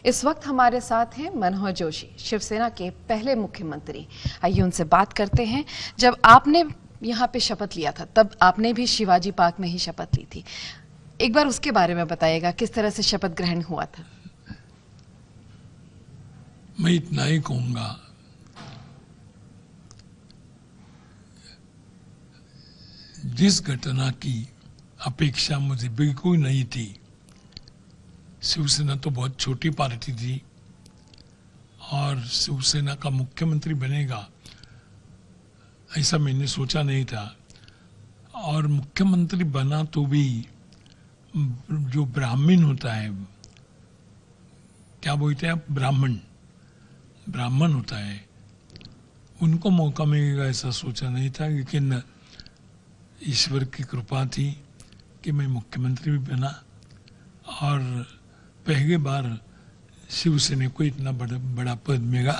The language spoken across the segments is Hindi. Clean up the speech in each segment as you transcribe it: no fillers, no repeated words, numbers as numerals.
इस वक्त हमारे साथ हैं मनोहर जोशी, शिवसेना के पहले मुख्यमंत्री। आइए उनसे बात करते हैं। जब आपने यहाँ पे शपथ लिया था तब आपने भी शिवाजी पार्क में ही शपथ ली थी। एक बार उसके बारे में बताइएगा, किस तरह से शपथ ग्रहण हुआ था? मैं इतना ही कहूंगा, जिस घटना की अपेक्षा मुझे बिल्कुल नहीं थी। शिवसेना तो बहुत छोटी पार्टी थी और शिवसेना का मुख्यमंत्री बनेगा ऐसा मैंने सोचा नहीं था। और मुख्यमंत्री बना तो भी जो ब्राह्मण होता है, क्या बोलते हैं, ब्राह्मण होता है, उनको मौका मिलेगा ऐसा सोचा नहीं था। लेकिन ईश्वर की कृपा थी कि मैं मुख्यमंत्री भी बना और पहली बार शिवसेना को इतना बड़ा पद मिला,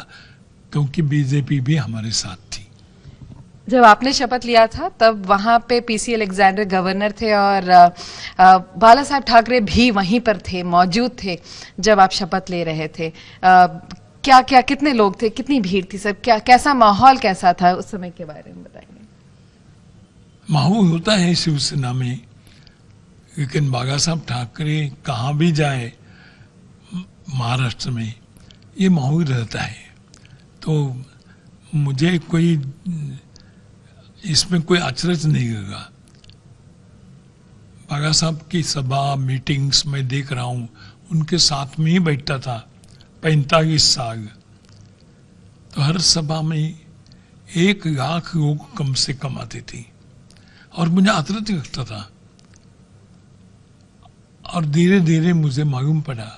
क्योंकि बीजेपी भी हमारे साथ थी। जब आपने शपथ लिया था तब वहां पे पीसी अलेक्जेंडर गवर्नर थे और बाला साहब ठाकरे भी वहीं पर थे, मौजूद थे जब आप शपथ ले रहे थे। क्या क्या कितने लोग थे, कितनी भीड़ थी, सब क्या कैसा माहौल कैसा था उस समय के बारे में बताएंगे? माहौल होता है शिवसेना में, लेकिन बाला साहब ठाकरे कहाँ भी जाए महाराष्ट्र में ये माहौल रहता है। तो मुझे कोई इसमें कोई अचरज नहीं लगा। बाला साहब की सभा मीटिंग्स में देख रहा हूँ, उनके साथ में ही बैठता था 45 साल। तो हर सभा में 1 लाख लोग कम से कम आते थे और मुझे आश्चर्य लगता था। और धीरे धीरे मुझे मालूम पड़ा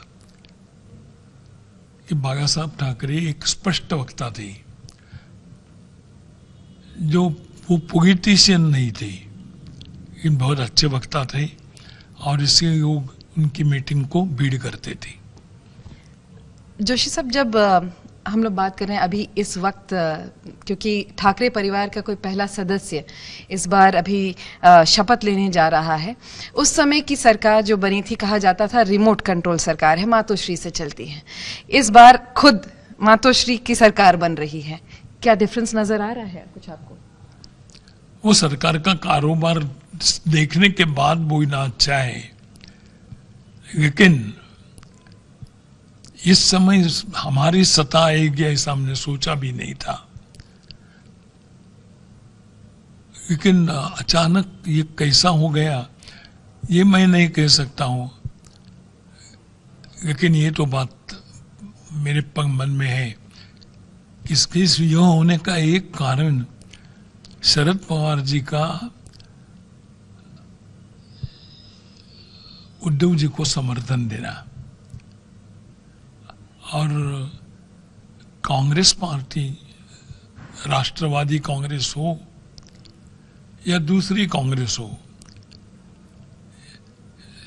कि बाला साहब ठाकरे एक स्पष्ट वक्ता थे, जो वो पॉलिटिशियन नहीं थे लेकिन बहुत अच्छे वक्ता थे और इसलिए लोग उनकी मीटिंग को भीड़ करते थे। जोशी साहब, जब हम लोग बात कर रहे हैं अभी इस वक्त, क्योंकि ठाकरे परिवार का कोई पहला सदस्य इस बार अभी शपथ लेने जा रहा है, उस समय की सरकार जो बनी थी, कहा जाता था रिमोट कंट्रोल सरकार है, मातोश्री से चलती है। इस बार खुद मातोश्री की सरकार बन रही है, क्या डिफरेंस नजर आ रहा है कुछ आपको? वो सरकार का कारोबार देखने के बाद बोलना अच्छा है, लेकिन इस समय हमारी सत्ता आएगी ऐसा हमने सोचा भी नहीं था। लेकिन अचानक ये कैसा हो गया ये मैं नहीं कह सकता हूं, लेकिन ये तो बात मेरे मन में है। इसके यह होने का एक कारण शरद पवार जी का उद्धव जी को समर्थन देना और कांग्रेस पार्टी, राष्ट्रवादी कांग्रेस हो या दूसरी कांग्रेस हो,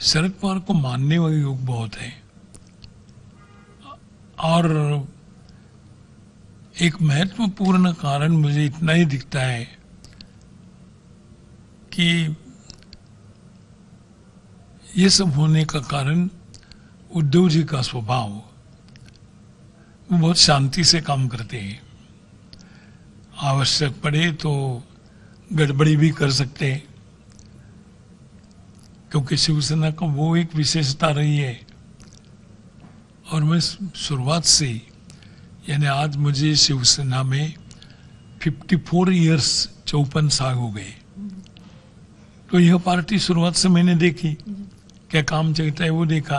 शरद पवार को मानने वाले लोग बहुत हैं। और एक महत्वपूर्ण कारण मुझे इतना ही दिखता है कि ये सब होने का कारण उद्धव जी का स्वभाव, वो बहुत शांति से काम करते हैं। आवश्यक पड़े तो गड़बड़ी भी कर सकते हैं, क्योंकि शिवसेना का वो एक विशेषता रही है। और मैं शुरुआत से, यानी आज मुझे शिवसेना में 54 इयर्स 54 साल हो गए। तो यह पार्टी शुरुआत से मैंने देखी, क्या काम चलता है वो देखा।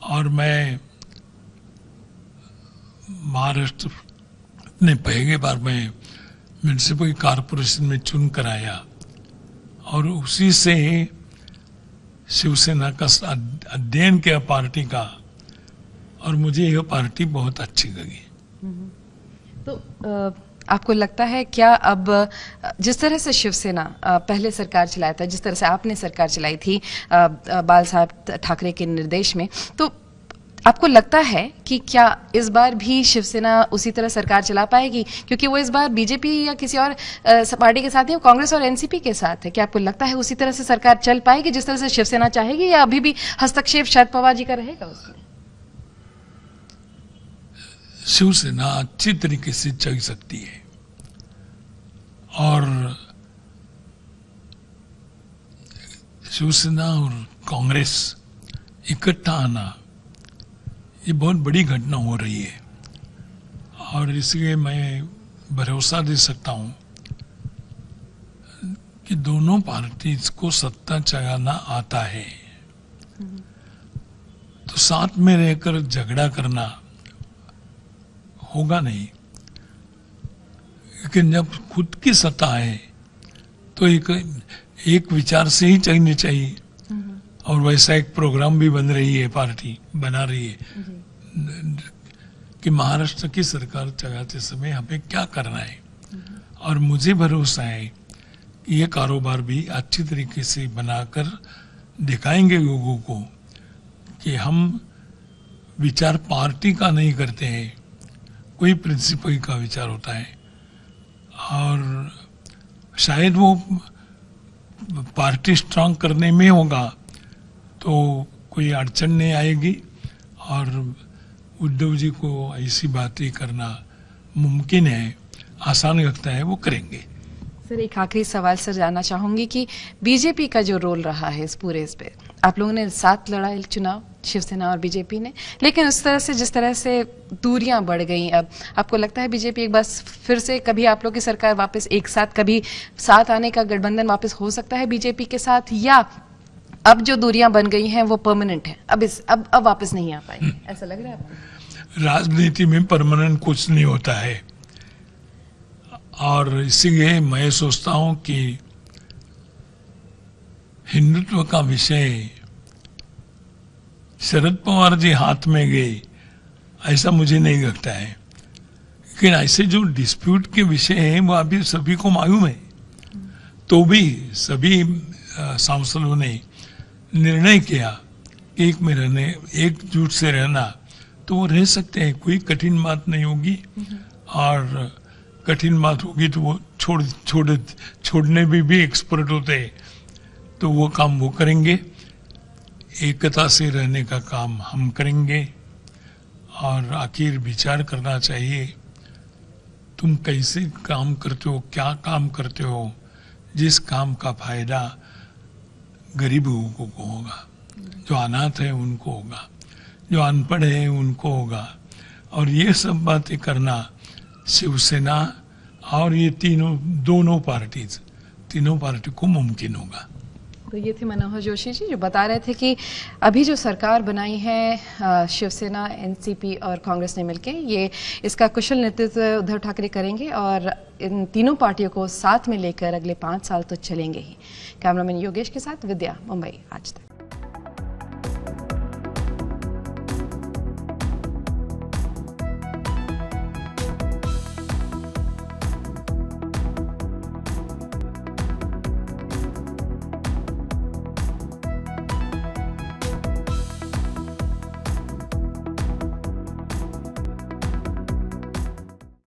और मैं महाराष्ट्र ने पहली बार मैं म्यूनिसिपल कॉरपोरेशन में चुन कर आया और उसी से शिवसेना का अध्ययन किया पार्टी का, और मुझे यह पार्टी बहुत अच्छी लगी। तो आपको लगता है क्या अब जिस तरह से शिवसेना पहले सरकार चलाया था, जिस तरह से आपने सरकार चलाई थी बाल साहब ठाकरे के निर्देश में, तो आपको लगता है कि क्या इस बार भी शिवसेना उसी तरह सरकार चला पाएगी? क्योंकि वो इस बार बीजेपी या किसी और पार्टी के साथ है, कांग्रेस और एनसीपी के साथ है। क्या आपको लगता है उसी तरह से सरकार चल पाएगी जिस तरह से शिवसेना चाहेगी, या अभी भी हस्तक्षेप शरद पवार जी का रहेगा उसमें? शिवसेना अच्छी तरीके से चल सकती है और शिवसेना और कांग्रेस इकट्ठा आना ये बहुत बड़ी घटना हो रही है और इसलिए मैं भरोसा दे सकता हूं कि दोनों पार्टीज को सत्ता चलाना आता है। तो साथ में रहकर झगड़ा करना होगा नहीं, लेकिन जब खुद की सत्ता है तो एक विचार से ही चलनी चाहिए और वैसा एक प्रोग्राम भी बन रही है, पार्टी बना रही है कि महाराष्ट्र की सरकार चलाते समय हमें क्या करना है और मुझे भरोसा है कि ये कारोबार भी अच्छी तरीके से बनाकर दिखाएंगे लोगों को कि हम विचार पार्टी का नहीं करते हैं, कोई प्रिंसिपल का विचार होता है और शायद वो पार्टी स्ट्रांग करने में होगा तो कोई अड़चन नहीं आएगी और उद्धव जी को ऐसी बातें करना मुमकिन है, आसान लगता है, वो करेंगे। सर एक आखिरी सवाल सर जानना चाहूंगी कि बीजेपी का जो रोल रहा है इस पूरे इस पे, आप लोगों ने साथ लड़ा चुनाव शिवसेना और बीजेपी ने, लेकिन उस तरह से जिस तरह से दूरियां बढ़ गई, अब आपको लगता है बीजेपी एक बार फिर से कभी आप लोग की सरकार वापस एक साथ कभी साथ आने का गठबंधन वापस हो सकता है बीजेपी के साथ, या अब जो दूरियां बन गई हैं वो परमानेंट है, अब वापस नहीं आ पाएंगे, ऐसा लग रहा है आपको? राजनीति में परमानेंट कुछ नहीं होता है और इसीलिए मैं सोचता हूं कि हिंदुत्व का विषय शरद पवार जी हाथ में गए ऐसा मुझे नहीं लगता है, लेकिन ऐसे जो डिस्प्यूट के विषय हैं वो अभी सभी को मालूम है, तो भी सभी सांसदों ने निर्णय किया कि एक में रहने, एकजुट से रहना, तो वो रह सकते हैं, कोई कठिन बात नहीं होगी और कठिन बात होगी तो वो छोड़ने में भी एक्सपर्ट होते हैं, तो वो काम वो करेंगे, एकता से रहने का काम हम करेंगे और आखिर विचार करना चाहिए तुम कैसे काम करते हो, क्या काम करते हो, जिस काम का फायदा गरीब लोगों को होगा, जो अनाथ है उनको होगा, जो अनपढ़ है उनको होगा, और ये सब बातें करना शिवसेना और ये दोनों पार्टी को मुमकिन होगा। तो ये थे मनोहर जोशी जी जो बता रहे थे कि अभी जो सरकार बनाई है शिवसेना, एनसीपी और कांग्रेस ने मिलकर, ये इसका कुशल नेतृत्व उद्धव ठाकरे करेंगे और इन तीनों पार्टियों को साथ में लेकर अगले 5 साल तो चलेंगे ही। कैमरामैन योगेश के साथ विद्या, मुंबई आज तक।